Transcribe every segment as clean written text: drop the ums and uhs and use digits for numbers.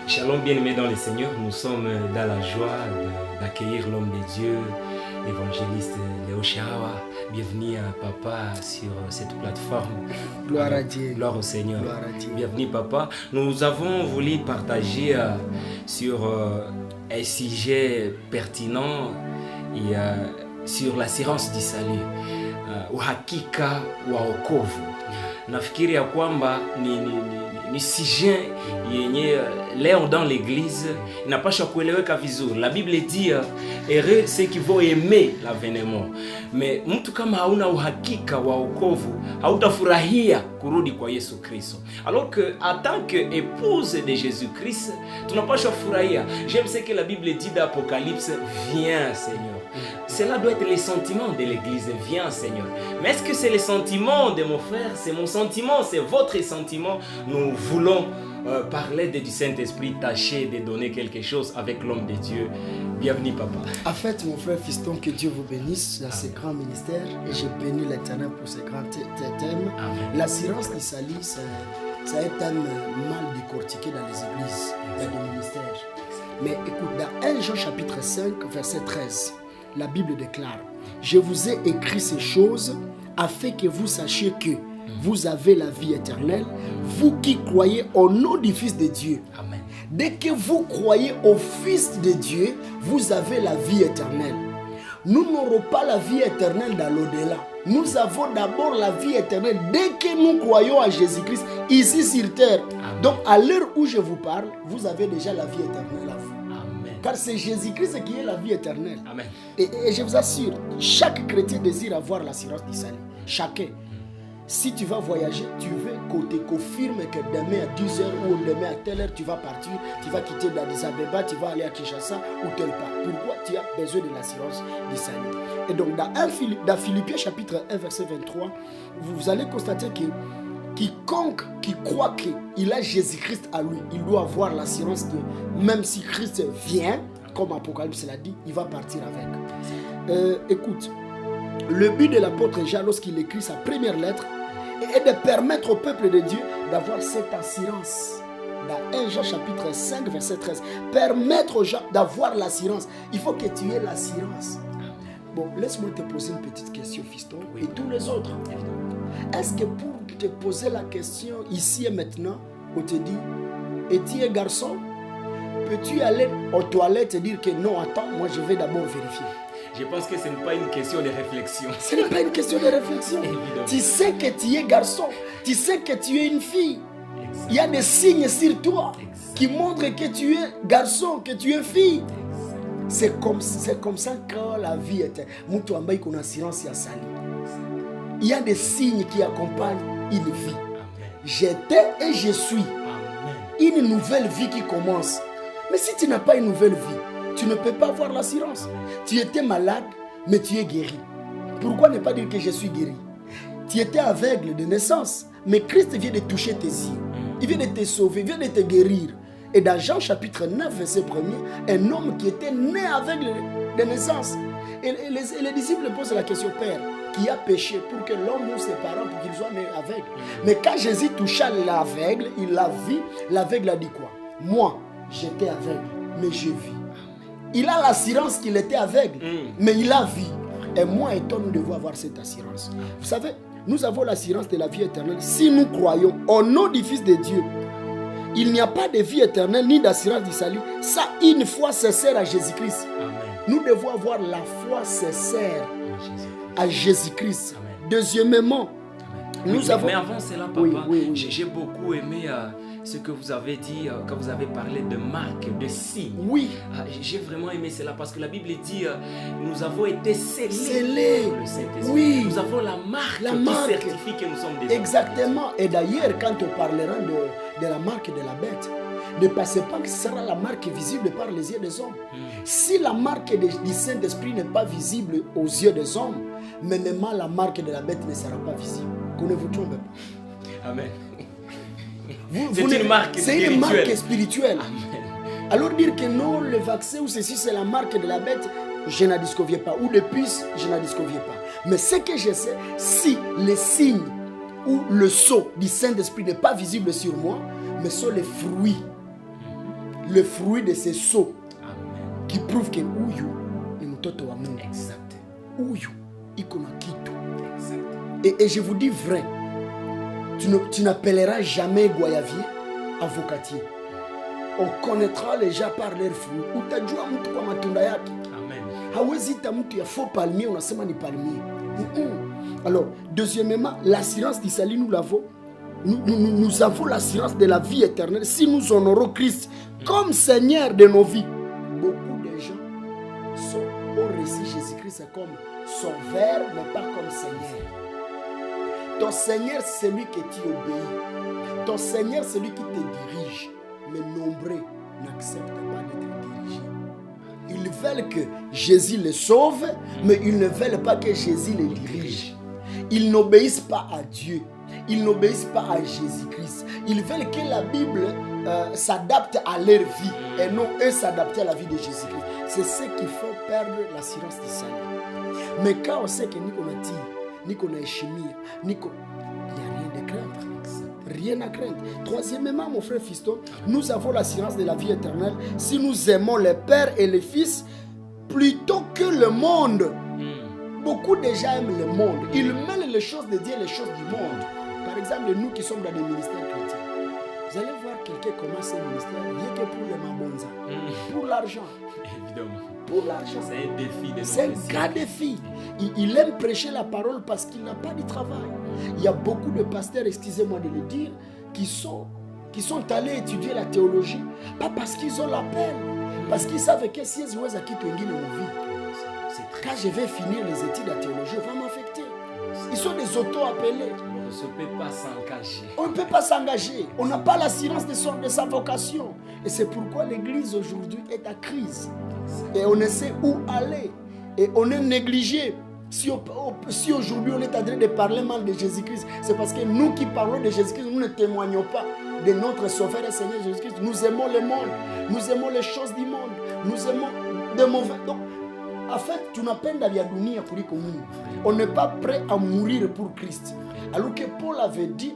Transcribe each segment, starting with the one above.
Shalom bien-aimés dans le Seigneur, nous sommes dans la joie d'accueillir l'homme de Dieu, l'évangéliste Léo Shahawa. Bienvenue à Papa sur cette plateforme. Gloire à Dieu. Gloire au Seigneur. Gloire à Dieu. Bienvenue Papa. Nous avons voulu partager sur un sujet pertinent et sur l'assurance du salut. Uhakika wa wokovu. Nafikiri ya kwamba ni sujet yenye leo dans l'église inapaswa kueleweka vizuri. La Bible dit heureux ceux qui vont aimer l'avènement. Mais mtu kama hauna uhakika wa wokovu, hautafurahia kurudi kwa Yesu Kristo. Alors que en tant que épouse de Jésus-Christ, tunapaswa furahia. J'aime ce que la Bible dit d'Apocalypse, viens Seigneur. Cela doit être les sentiments de l'église, viens Seigneur. Mais est-ce que c'est les sentiments de mon frère? C'est mon sentiment, c'est votre sentiment. Nous voulons par l'aide du Saint-Esprit tâcher de donner quelque chose avec l'homme de Dieu. Bienvenue Papa. En fait, mon frère fiston, que Dieu vous bénisse dans ce grand ministère et je bénis l'Éternel pour ce grand thème. L'assurance du salut, c'est un thème mal décortiqué dans les églises, dans les ministères. Mais écoute, dans 1 Jean chapitre 5, verset 13, la Bible déclare: je vous ai écrit ces choses afin que vous sachiez que vous avez la vie éternelle, vous qui croyez au nom du Fils de Dieu. Amen. Dès que vous croyez au Fils de Dieu, vous avez la vie éternelle. Nous n'aurons pas la vie éternelle dans l'au-delà. Nous avons d'abord la vie éternelle dès que nous croyons à Jésus-Christ ici sur terre. Amen. Donc à l'heure où je vous parle, vous avez déjà la vie éternelle à vous. Amen. Car c'est Jésus-Christ qui est la vie éternelle. Amen. Et je vous assure, chaque chrétien désire avoir l'assurance du salut. Chacun. Si tu vas voyager, tu veux qu'on te confirme que demain à 10h ou demain à telle heure tu vas partir, tu vas quitter Addis Abeba, tu vas aller à Kinshasa ou tel part. Pourquoi tu as besoin de l'assurance du salut? Et donc dans Philippiens chapitre 1 verset 23, vous allez constater que quiconque qui croit qu'il a Jésus-Christ à lui, il doit avoir l'assurance que même si Christ vient, comme Apocalypse l'a dit, il va partir avec. Écoute, le but de l'apôtre Jean lorsqu'il écrit sa première lettre est de permettre au peuple de Dieu d'avoir cette assurance. Dans 1 Jean chapitre 5 verset 13, permettre aux gens d'avoir l'assurance. Il faut que tu aies l'assurance. Bon, laisse-moi te poser une petite question, fiston, et tous les autres. Est-ce que pour te poser la question ici et maintenant, on te dit, et tu es garçon, peux-tu aller aux toilettes et dire que non, attends, moi je vais d'abord vérifier? Je pense que ce n'est pas une question de réflexion. Ce n'est pas une question de réflexion. Évidemment. Tu sais que tu es garçon, tu sais que tu es une fille. Exact. Il y a des signes sur toi Exact. qui montrent que tu es garçon, que tu es fille. C'est comme ça que la vie est. Mtu ambaye kuna assurance ya sali. Il y a des signes qui accompagnent une vie. Amen. J'étais et je suis. Amen. Une nouvelle vie qui commence. Mais si tu n'as pas une nouvelle vie, tu ne peux pas avoir l'assurance. Tu étais malade, mais tu es guéri. Pourquoi ne pas dire que je suis guéri? Tu étais aveugle de naissance, mais Christ vient de toucher tes yeux. Il vient de te sauver, il vient de te guérir. Et dans Jean chapitre 9, verset 1er, un homme qui était né aveugle de naissance. Et les disciples posent la question: Père, qui a péché pour que l'homme ou ses parents, pour qu'ils soient nés aveugles? Mais quand Jésus toucha l'aveugle, il l'a vu. L'aveugle a dit quoi? Moi, j'étais aveugle, mais je vis. Il a l'assurance qu'il était aveugle, mais il a vu. Et moi et toi, nous devons avoir cette assurance. Vous savez, nous avons l'assurance de la vie éternelle si nous croyons au nom du Fils de Dieu. Il n'y a pas de vie éternelle ni d'assurance du salut. Ça, une foi sincère à Jésus-Christ. Nous devons avoir la foi sincère à Jésus-Christ. Deuxièmement, nous avons... Mais avant cela, Papa, oui. j'ai beaucoup aimé ce que vous avez dit, quand vous avez parlé de marques, de signes. Oui. J'ai vraiment aimé cela parce que la Bible dit nous avons été Scellés. par le Saint-Esprit. Oui. Nous avons la marque qui certifie que nous sommes des Exactement. Et d'ailleurs, quand on parlera de la marque de la bête, ne pensez pas que ce sera la marque visible par les yeux des hommes. Si la marque du Saint-Esprit n'est pas visible aux yeux des hommes, même la marque de la bête ne sera pas visible. Qu'on ne vous trompe pas. Amen. C'est une marque spirituelle. Amen. Alors dire que non, le vaccin ou ceci c'est la marque de la bête, je n'en disconviens pas. Ou de puce, je n'en disconviens pas. Mais ce que je sais, si les signes ou le sceau du Saint-Esprit n'est pas visible sur moi, mais sont les fruits le fruit de ces sceaux Amen. qui prouve que huyu ni mtoto wa Mungu. Exact. Huyu iko na kitu. Exact. Et je vous dis vrai, tu n'appelleras jamais Goyavier avocatier. On connaîtra les gens par leurs fruits. Utajua mtu kwa matunda yake. Amen. Hawezi ita mtu ya faux palmier, unasema ni palmier. Alors, deuxièmement, l'assurance du salut, nous l'avons. Nous avons l'assurance de la vie éternelle si nous honorons Christ comme Seigneur de nos vies. Beaucoup de gens ont reçu Jésus-Christ comme sauveur, mais pas comme Seigneur. Ton Seigneur, c'est celui que tu obéis. Ton Seigneur, c'est celui qui te dirige. Mais nombreux n'acceptent pas d'être dirigés. Ils veulent que Jésus les sauve, mais ils ne veulent pas que Jésus les dirige. Ils n'obéissent pas à Dieu. Ils n'obéissent pas à Jésus-Christ. Ils veulent que la Bible s'adapte à leur vie et non eux s'adapter à la vie de Jésus-Christ. C'est ce qui fait perdre l'assurance du salut. Mais quand on sait que ni qu'on a tir, ni qu'on a chimie, ni qu'on... il n'y a rien de craindre. Rien à craindre. Troisièmement, mon frère Fiston, nous avons l'assurance de la vie éternelle si nous aimons le Père et le Fils plutôt que le monde. Beaucoup de gens aiment le monde. Ils mêlent les choses de Dieu et les choses du monde. Par exemple, nous qui sommes dans des ministères chrétiens, vous allez voir quelqu'un commencer un ministère rien que pour le mabonza, pour l'argent. Évidemment. Pour l'argent. C'est un défi. C'est un grand défi. Il aime prêcher la parole parce qu'il n'a pas de travail. Il y a beaucoup de pasteurs, excusez-moi de le dire, qui sont allés étudier la théologie, pas parce qu'ils ont l'appel, parce qu'ils savent que si ils ont quitté une vie, quand je vais finir les études de théologie, on va m'affecter. Ils sont des auto-appelés. On ne peut pas s'engager. On ne peut pas s'engager. On n'a pas l'assurance de sa vocation. Et c'est pourquoi l'église aujourd'hui est à crise. Et on ne sait où aller. Et on est négligé. Si aujourd'hui on est en train de parler mal de Jésus-Christ, c'est parce que nous qui parlons de Jésus-Christ, nous ne témoignons pas de notre Sauveur et Seigneur Jésus-Christ. Nous aimons le monde. Nous aimons les choses du monde. Nous aimons de mauvais. Donc, en fait, tunapenda vya dunia kuliko Mungu. On n'est pas prêt à mourir pour Christ. Alors que Paul avait dit,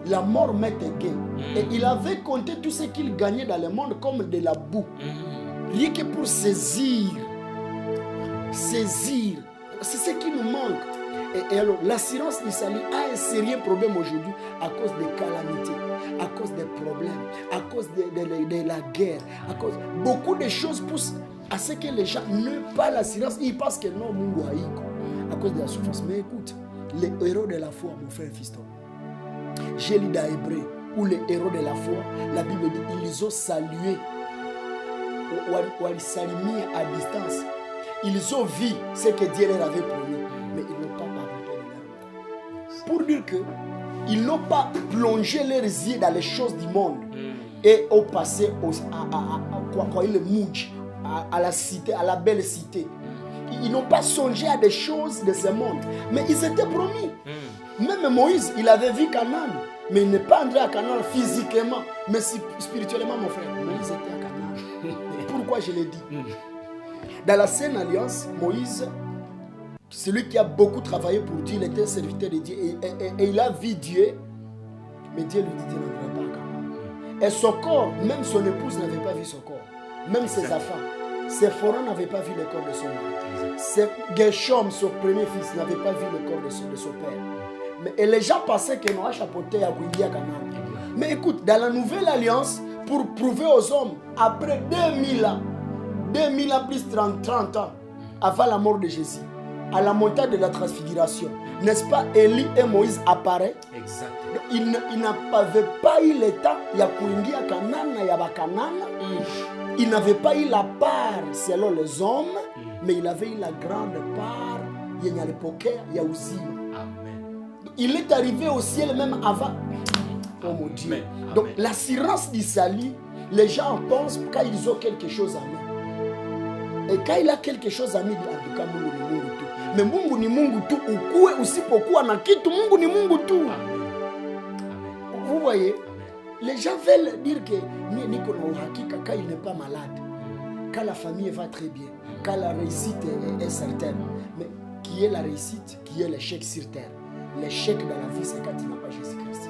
la mort m'est gain. Et il avait compté tout ce qu'il gagnait dans le monde comme de la boue. Rien que pour saisir. C'est ce qui nous manque. Et alors, l'assurance du salut a un sérieux problème aujourd'hui à cause des calamités, à cause des problèmes, à cause de la guerre, à cause... Beaucoup de choses poussent à ce que les gens n'aient pas l'assurance. Ils pensent que non, Mungu haïko, à cause de la souffrance. Mais écoute, les héros de la foi, mon frère Fiston, j'ai lu dans Hébreu, où les héros de la foi, la Bible dit, ils ont salué, ou ils saluent à distance. Ils ont vu ce que Dieu leur avait promis, mais ils n'ont pas parlé de leur mort. Pour dire qu'ils n'ont pas plongé leurs yeux dans les choses du monde et ont passé à la cité, à la belle cité. Ils n'ont pas songé à des choses de ce monde, mais ils étaient promis. Même Moïse, il avait vu Canaan, mais il n'est pas entré à Canaan physiquement, mais spirituellement, mon frère. Moïse était à Canaan. Pourquoi je l'ai dit? Dans la Sainte Alliance, Moïse, celui qui a beaucoup travaillé pour Dieu, il était serviteur de Dieu et il a vu Dieu, mais Dieu lui dit, tu n'entreras pas à Canaan. Et son corps, même son épouse n'avait pas vu son corps, même ses enfants. Séphora n'avait pas vu le corps de son mari. Gershom, son premier fils, n'avait pas vu le corps de son père. Et les gens pensaient qu'ils n'ont chapeauté à Canaan. Mais écoute, dans la nouvelle alliance, pour prouver aux hommes, après 2000 ans, 2000 ans plus 30 ans avant la mort de Jésus, à la montagne de la transfiguration, n'est-ce pas, Élie et Moïse apparaissent. Exactement. Ils n'avaient pas eu le temps, il y a à Canaan, il y a Canaan. Il n'avait pas eu la part selon les hommes, mais il avait eu la grande part. Il y a l'époque, il y a aussi. Il est arrivé au ciel même avant. Oh mon Dieu. Amen. Donc l'assurance du salut, les gens pensent quand ils ont quelque chose à main. Et quand il a quelque chose à main, en tout cas, Mungu ni Mungu tu. Mais Mungu ni Mungu tu, ukue usipokuwa na kitu, Mungu ni Mungu tu. Vous voyez? Les gens veulent dire que Niko na uhakika quand il n'est pas malade, quand la famille va très bien, quand la réussite est certaine. Mais qui est la réussite? Qui est l'échec sur terre? L'échec dans la vie, c'est quand il n'a pas Jésus-Christ.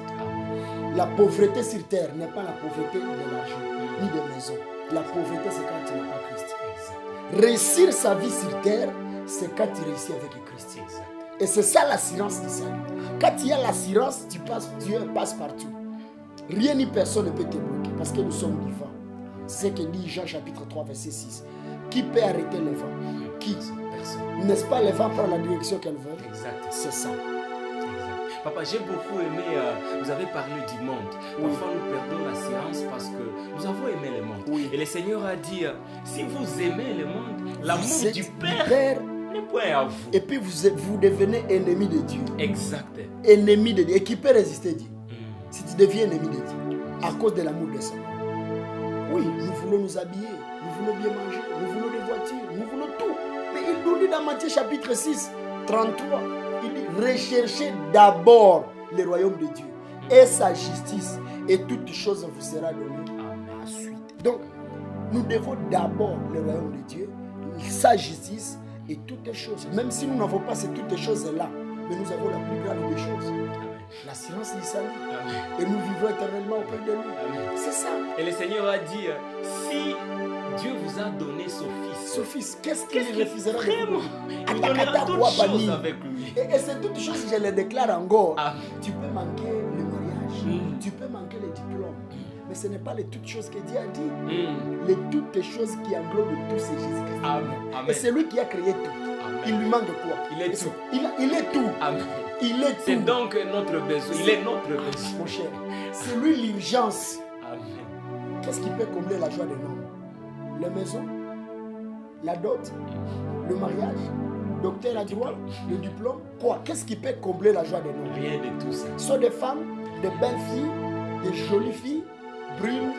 La pauvreté sur terre n'est pas la pauvreté de l'argent. ni de maison. La pauvreté, c'est quand tu n'as pas Christ. Réussir sa vie sur terre, c'est quand tu réussis avec Christ. Et c'est ça l'assurance du salut. Quand tu as l'assurance, Dieu passe partout. Rien ni personne ne peut te bloquer parce que nous sommes vivants. C'est ce que dit Jean chapitre 3 verset 6. Qui peut arrêter les vents? Qui? Personne. N'est-ce pas les vents prennent la direction qu'elles veulent? Exact. C'est ça. Exact. Papa, j'ai beaucoup aimé, vous avez parlé du monde. Parfois nous perdons l'assurance parce que nous avons aimé le monde. Oui. Et le Seigneur a dit, si vous aimez le monde, l'amour du Père n'est point à vous. Et puis vous devenez ennemi de Dieu. Exact. Ennemi de Dieu. Et qui peut résister Dieu? Si tu deviens ennemi de Dieu, à cause de l'amour de son nom. Oui, nous voulons nous habiller, nous voulons bien manger, nous voulons des voitures, nous voulons tout. Mais il nous dit dans Matthieu chapitre 6, 33, il dit, recherchez d'abord le royaume de Dieu et sa justice, et toute chose vous sera donnée ensuite. Donc, nous devons d'abord le royaume de Dieu, sa justice et toutes choses. Même si nous n'avons pas ces toutes les choses-là, mais nous avons la plus grande des choses. L'assurance du salut. Et nous vivons éternellement auprès de lui. C'est ça. Et le Seigneur a dit, si Dieu vous a donné son fils, qu'est-ce qu'il refusera de vous donner? Il donnera toutes choses avec lui. Et c'est toutes choses que je les déclare encore. Tu peux manquer le mariage, tu peux manquer les diplômes, mais ce n'est pas les toutes choses que Dieu a dit. Les toutes choses qui englobent tous, c'est Jésus-Christ. Et c'est lui qui a créé tout. Amen. Il lui manque quoi? Il est tout. Il est tout. Amen. Il est tout. C'est donc notre besoin. Il est notre besoin. Mon cher, c'est lui l'urgence. Amen. Qu'est-ce qui peut combler la joie de l'homme? La maison, la dot, le mariage, docteur à droit, le diplôme. Quoi? Qu'est-ce qui peut combler la joie de l'homme? Rien de tout ça. Ce sont des femmes, des belles filles, des jolies filles, brunes,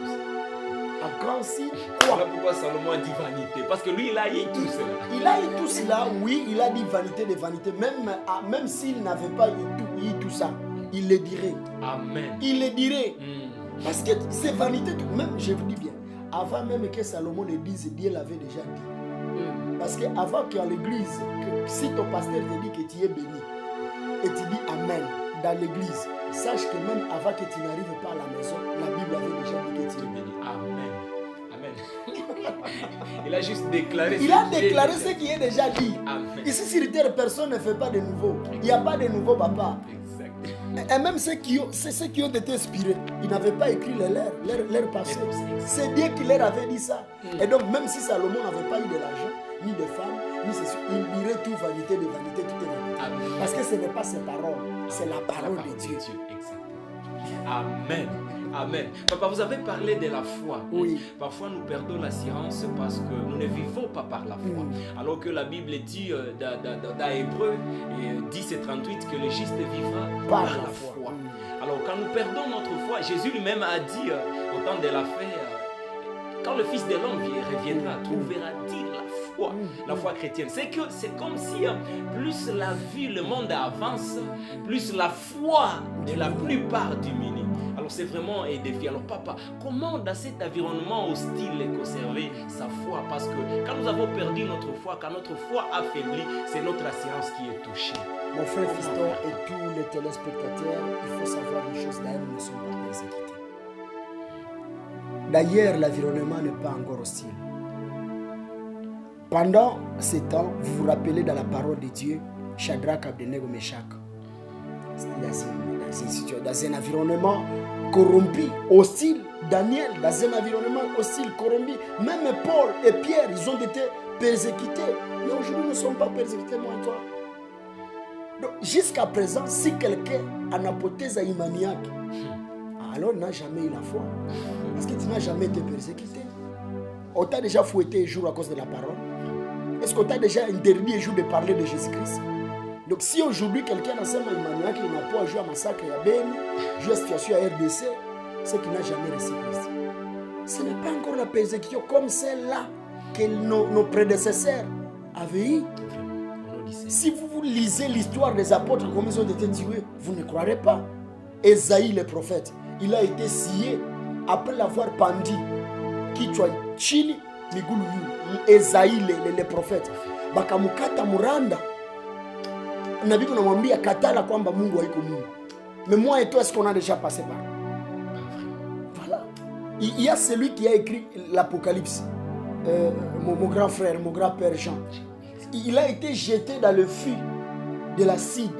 à grands signes. Voilà pourquoi Salomon a dit vanité. Parce que lui, il a eu tout cela. Il a eu tout cela, oui, il a dit vanité de vanité. Même s'il n'avait pas eu tout ça, il le dirait. Amen. Il le dirait. Parce que c'est vanité. Même, je vous dis bien, avant même que Salomon le dise, Dieu l'avait déjà dit. Parce qu'avant qu'à l'église, si ton pasteur te dit que tu es béni, et tu dis Amen dans l'église, sache que même avant que tu n'arrives pas à la maison, la Bible avait déjà dit que tu es béni. Amen. Amen. Il a juste déclaré. Il a déclaré ce qui est déjà dit. Amen. Ici sur terre, personne ne fait pas de nouveau. Il n'y a pas de nouveau, papa. Exact. Et même ceux qui ont été inspirés, ils n'avaient pas écrit leur passé. C'est Dieu qui leur avait dit ça. Et donc, même si Salomon n'avait pas eu de l'argent, ni de femmes, ni ceci, il dirait tout vanité de vanité, tout est vanité. Amen. Parce que ce n'est pas ses paroles, c'est la parole de Dieu. Exact. Amen. Amen. Papa, vous avez parlé de la foi. Oui. Parfois, nous perdons l'assurance parce que nous ne vivons pas par la foi. Alors que la Bible dit dans Hébreux 10 et 38 que le juste vivra par la foi. Alors, quand nous perdons notre foi, Jésus lui-même a dit au temps de la fin, quand le Fils de l'homme reviendra, trouvera-t-il la foi chrétienne? C'est comme si plus la vie, le monde avance, plus la foi de la plupart diminue. Alors c'est vraiment un défi. Alors papa, comment dans cet environnement hostile conserver sa foi? Parce que quand nous avons perdu notre foi, quand notre foi affaiblit, c'est notre assurance qui est touchée. Mon frère Fiston et tous les téléspectateurs, il faut savoir une chose, d'ailleurs nous ne sommes pas persécutés. D'ailleurs l'environnement n'est pas encore hostile. Pendant ces temps, vous vous rappelez dans la parole de Dieu, Shadrach, Abednego, Meshach. C'était dans un environnement corrompu, hostile. Daniel, dans un environnement hostile, corrompu. Même Paul et Pierre, ils ont été persécutés. Mais aujourd'hui, nous ne sommes pas persécutés, moi et toi. Donc, jusqu'à présent, si quelqu'un en hypothèse maniaque, alors n'a jamais eu la foi. Parce que tu n'as jamais été persécuté. On t'a déjà fouetté un jour à cause de la parole. Est-ce qu'on t'a déjà interdit un jour de parler de Jésus-Christ? Donc si aujourd'hui quelqu'un dans ce maniaque, il n'a pas joué à massacre à Beni, joué à situation à RDC, c'est qu'il n'a jamais reçu Christ. Ce n'est pas encore la persécution comme celle-là que nos prédécesseurs avaient eu. Si vous lisez l'histoire des apôtres, comment ils ont été tués, vous ne croirez pas. Esaïe le prophète, il a été scié après l'avoir pendu. Kichwa chini migulu yu. Esaïe le prophète. Bakamukata muranda. Na Bible namwambia katala kwamba Mungu haiko Mungu. Mais moi et toi, est-ce qu'on a déjà passé par? Voilà. Il y a celui qui a écrit l'Apocalypse, mon grand frère, mon grand-père Jean. Il a été jeté dans le feu de l'acide.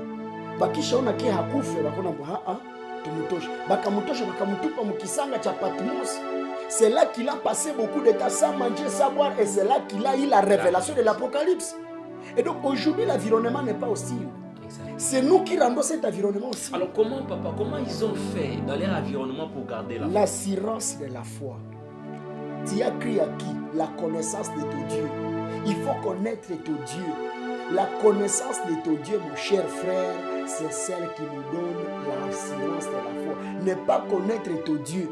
Bakishaona ke hakufe bakona tumutosha. Bakamutosha bakamutupa mukisanga cha Patmos. C'est là qu'il a passé beaucoup de temps sans manger, sans boire, et c'est là qu'il a eu la révélation de l'Apocalypse. Et donc aujourd'hui, l'environnement n'est pas hostile. C'est nous qui rendons cet environnement hostile. Alors comment, papa, comment ils ont fait dans leur environnement pour garder la foi? L'assurance de la foi. Tu as cru à qui? La connaissance de ton Dieu. Il faut connaître ton Dieu. La connaissance de ton Dieu, mon cher frère, c'est celle qui nous donne l'assurance de la foi. Ne pas connaître ton Dieu.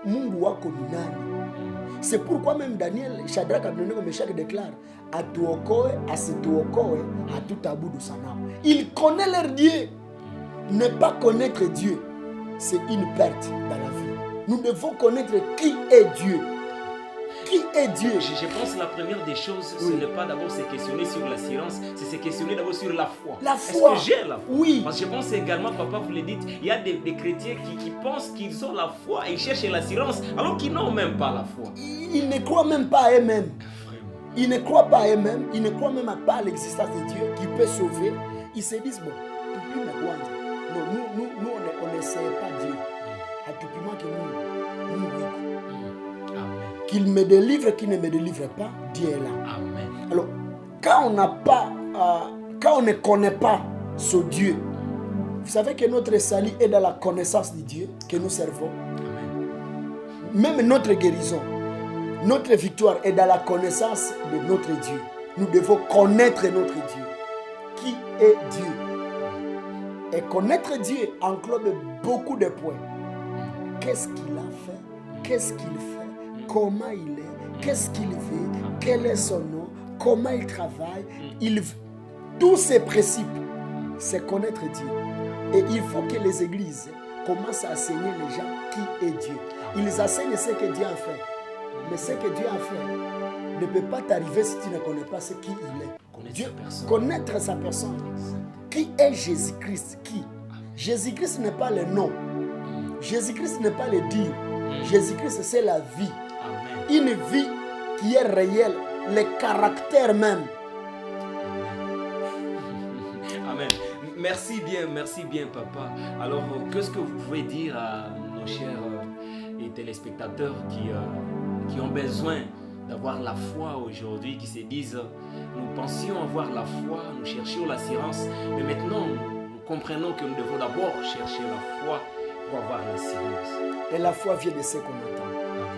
Mungu wako ni nani? C'est pourquoi même Daniel, Shadrach, Abednego, Meshach déclare: atuokoe, asituokoe, hatutabudu sanamu. Il connaît leur Dieu. Ne pas connaître Dieu, c'est une perte dans la vie. Nous devons connaître qui est Dieu. Qui est Dieu? Je pense que la première des choses, ce n'est pas d'abord se questionner sur la science, c'est se questionner d'abord sur la foi. La foi. Est-ce que j'ai la foi? Oui. Parce que je pense également, papa, vous le dites, il y a des chrétiens qui pensent qu'ils ont la foi, ils cherchent la science, alors qu'ils n'ont même pas la foi. Ils ne croient même pas à eux-mêmes. Ils ne croient pas à eux-mêmes, ils ne croient même pas à l'existence de Dieu qui peut sauver. Ils se disent, bon, nous on n'essaie pas Dieu. Qu'il me délivre, qu'il ne me délivre pas, Dieu est là. Amen. Alors, quand on n'a pas, quand on ne connaît pas ce Dieu, vous savez que notre salut est dans la connaissance de Dieu que nous servons. Amen. Même notre guérison, notre victoire est dans la connaissance de notre Dieu. Nous devons connaître notre Dieu. Qui est Dieu? Et connaître Dieu englobe beaucoup de points. Qu'est-ce qu'il a fait? Qu'est-ce qu'il fait? Comment il est? Qu'est-ce qu'il veut? Quel est son nom? Comment il travaille? Tous ces principes, c'est connaître Dieu. Et il faut que les églises commencent à enseigner les gens qui est Dieu. Ils enseignent ce que Dieu a fait. Mais ce que Dieu a fait ne peut pas t'arriver si tu ne connais pas ce qu'il est. Dieu, connaître sa personne. Qui est Jésus-Christ? Qui? Jésus-Christ n'est pas le nom. Jésus-Christ n'est pas le dire. Jésus-Christ, c'est la vie. Amen. Une vie qui est réelle, le caractère même. Amen. Merci bien, papa. Alors, qu'est-ce que vous pouvez dire à nos chers téléspectateurs qui ont besoin d'avoir la foi aujourd'hui, qui se disent, nous pensions avoir la foi, nous cherchions l'assurance, mais maintenant, nous comprenons que nous devons d'abord chercher la foi pour avoir l'assurance. Et la foi vient de ce qu'on entend.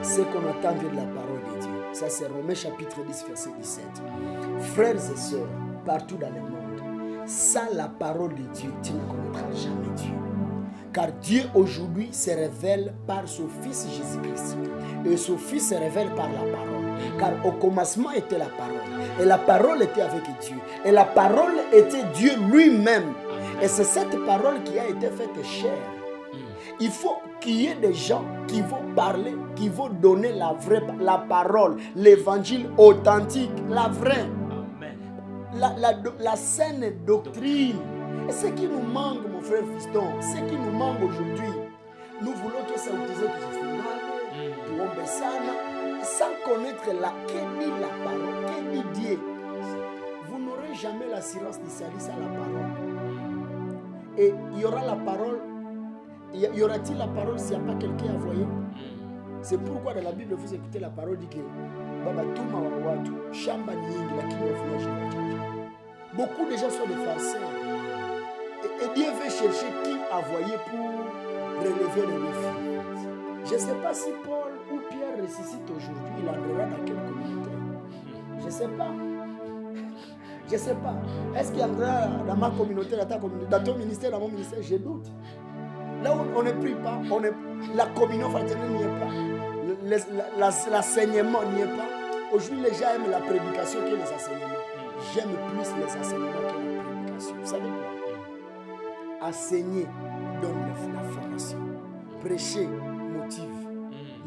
Ce qu'on entend vient de la parole de Dieu. Ça, c'est Romains chapitre 10, verset 17. Frères et sœurs, partout dans le monde, sans la parole de Dieu, tu ne connaîtras jamais Dieu. Car Dieu aujourd'hui se révèle par son Fils Jésus-Christ. Et son Fils se révèle par la parole. Car au commencement était la parole. Et la parole était avec Dieu. Et la parole était Dieu lui-même. Et c'est cette parole qui a été faite chair. Il faut qu'il y ait des gens qui vont parler, qui vont donner la parole, l'évangile authentique, la vraie, la saine doctrine. Et ce qui nous manque, mon frère Fiston, ce qui nous manque aujourd'hui, nous voulons que ça utilise sans connaître que dit la parole, que dit Dieu. Vous n'aurez jamais l'assurance du salut sans la parole. Et il y aura la parole. Y aura-t-il la parole s'il n'y a pas quelqu'un à voyer? C'est pourquoi dans la Bible, vous écoutez la parole dit que beaucoup de gens sont des farceurs. Et Dieu veut chercher qui à voyer pour relever le défi. Je ne sais pas si Paul ou Pierre ressuscite aujourd'hui, il entrera dans quelle communauté. Je ne sais pas. Je ne sais pas. Est-ce qu'il entrera dans ma communauté, dans ta communauté, dans ton ministère, dans mon ministère? Je doute. Là où on ne prie pas, la communion fraternelle n'y est pas, l'enseignement n'y est pas. Aujourd'hui, les gens aiment la prédication que les enseignements. J'aime plus les enseignements que la prédication. Vous savez quoi? Enseigner donne la formation. Prêcher motive.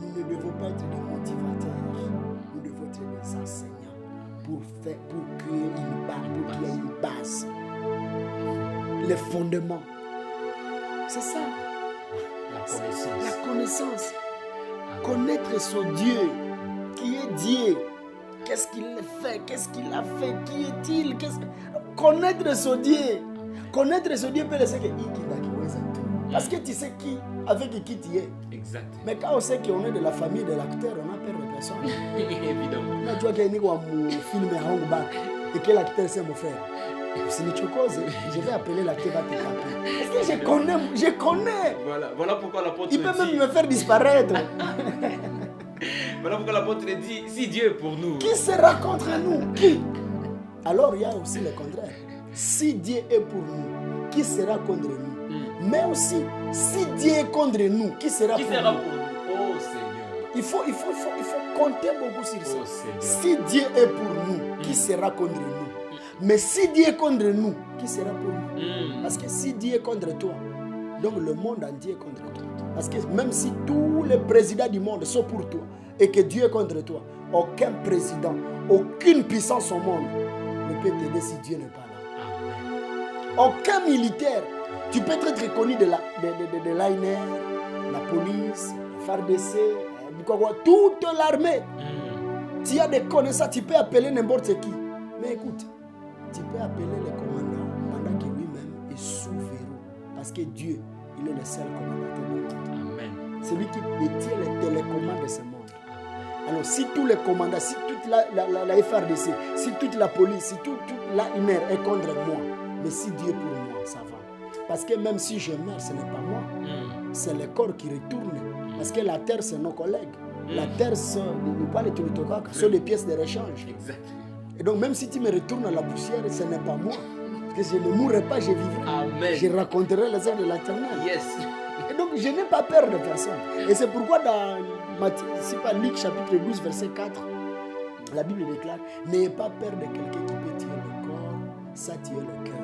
Nous ne devons pas être des motivateurs. Nous devons être des enseignants pour créer une base. Les fondements. C'est ça. La connaissance. La connaissance. Connaître son Dieu. Qui est Dieu? Qu'est-ce qu'il fait? Qu'est-ce qu'il a fait? Qui est-il? Connaître son Dieu. Connaître son Dieu peut laisser que parce que tu sais qui, avec qui tu es. Exact. Mais quand on sait qu'on est de la famille de l'acteur, on a peur de personne. Évidemment. Là, tu vois qu'il y a un film à Hong Bak et que l'acteur c'est mon frère. C'est une chose, je vais appeler l'acteur à te taper. Parce que je connais. Voilà pourquoi l'apôtre il peut même me faire disparaître. Voilà pourquoi l'apôtre dit, si Dieu est pour nous. Qui sera contre nous? Qui? Alors il y a aussi le contraire. Si Dieu est pour nous, qui sera contre nous? Mais aussi, si Dieu est contre nous, qui sera pour nous? Oh Seigneur. Il faut compter beaucoup sur ça. Oh Seigneur. Si Dieu est pour nous, qui sera contre nous? Mais si Dieu est contre nous, qui sera pour nous? Parce que si Dieu est contre toi, donc le monde entier est contre toi. Parce que même si tous les présidents du monde sont pour toi et que Dieu est contre toi, aucun président, aucune puissance au monde ne peut t'aider si Dieu n'est pas là. Aucun militaire. Tu peux être reconnu de l'ANR, la police, la FARDC, toute l'armée. Tu as des connaissances, tu peux appeler n'importe qui. Mais écoute, tu peux appeler le commandant pendant que lui-même est sous verrou. Parce que Dieu, il est le seul commandateur du monde. Amen. C'est lui qui détient les télécommandes de ce monde. Alors si tous les commandants, si toute la FARDC, si toute la police, si toute l'ANR est contre moi, mais si Dieu est pour moi, ça va. Parce que même si je meurs, ce n'est pas moi. C'est le corps qui retourne. Parce que la terre, c'est nos collègues. La terre, ce sont des pièces de rechange. Exact. Et donc, même si tu me retournes à la poussière, ce n'est pas moi. Parce que je ne mourrai pas, je vivrai. Amen. Je raconterai les œuvres de l'Éternel. Yes. Et donc, je n'ai pas peur de personne. Et c'est pourquoi dans Luc chapitre 12, verset 4, la Bible déclare, n'ayez pas peur de quelqu'un qui peut tuer le corps, ça tue le cœur.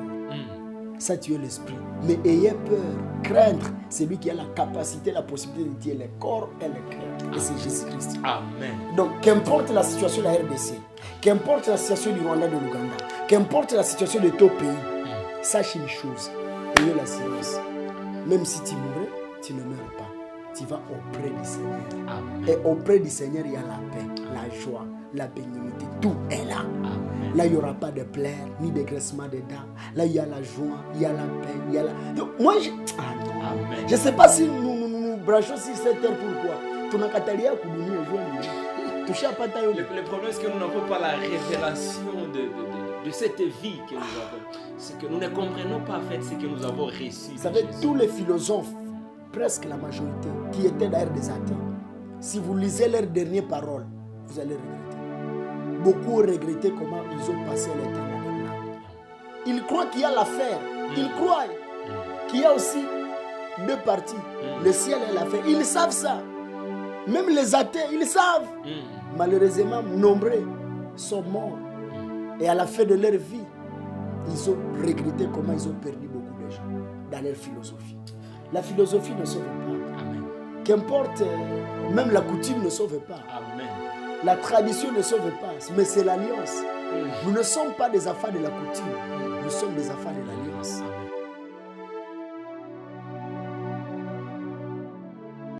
Ça tue l'esprit. Mais ayez peur, craindre celui qui a la capacité, la possibilité de tuer le corps et le cœur. Et c'est Jésus-Christ. Amen. Donc, qu'importe la situation de la RDC, qu'importe la situation du Rwanda, de l'Ouganda, qu'importe la situation de ton pays, sache une chose, ayez l'assurance. Même si tu mourrais, tu ne meurs pas. Tu vas auprès du Seigneur. Amen. Et auprès du Seigneur, il y a la paix, la joie, la bénignité. Tout est là. Amen. Là, il n'y aura pas de pleurs, ni de graissement de dents. Là, il y a la joie, il y a la paix, il y a la... Donc, moi, je ne sais pas si nous branchons sur cette terre, pourquoi. Le problème, c'est que nous n'avons pas la révélation de cette vie que nous avons. C'est que nous ne comprenons pas en fait ce que nous avons reçu. Vous savez, tous les philosophes, presque la majorité, qui étaient d'ailleurs des athées, si vous lisez leurs dernières paroles, vous allez regretter. Beaucoup ont regretté comment ils ont passé le temps là. Ils croient qu'il y a l'affaire. Ils croient qu'il y a aussi deux parties, le ciel et l'affaire. Ils savent ça. Même les athées, ils savent. Malheureusement, nombreux sont morts. Et à la fin de leur vie, ils ont regretté comment ils ont perdu beaucoup de gens dans leur philosophie. La philosophie ne sauve pas. Amen. Qu'importe, même la coutume ne sauve pas. Amen. La tradition ne sauve pas, mais c'est l'alliance. Nous ne sommes pas des affaires de la coutume, nous sommes des affaires de l'alliance. Amen.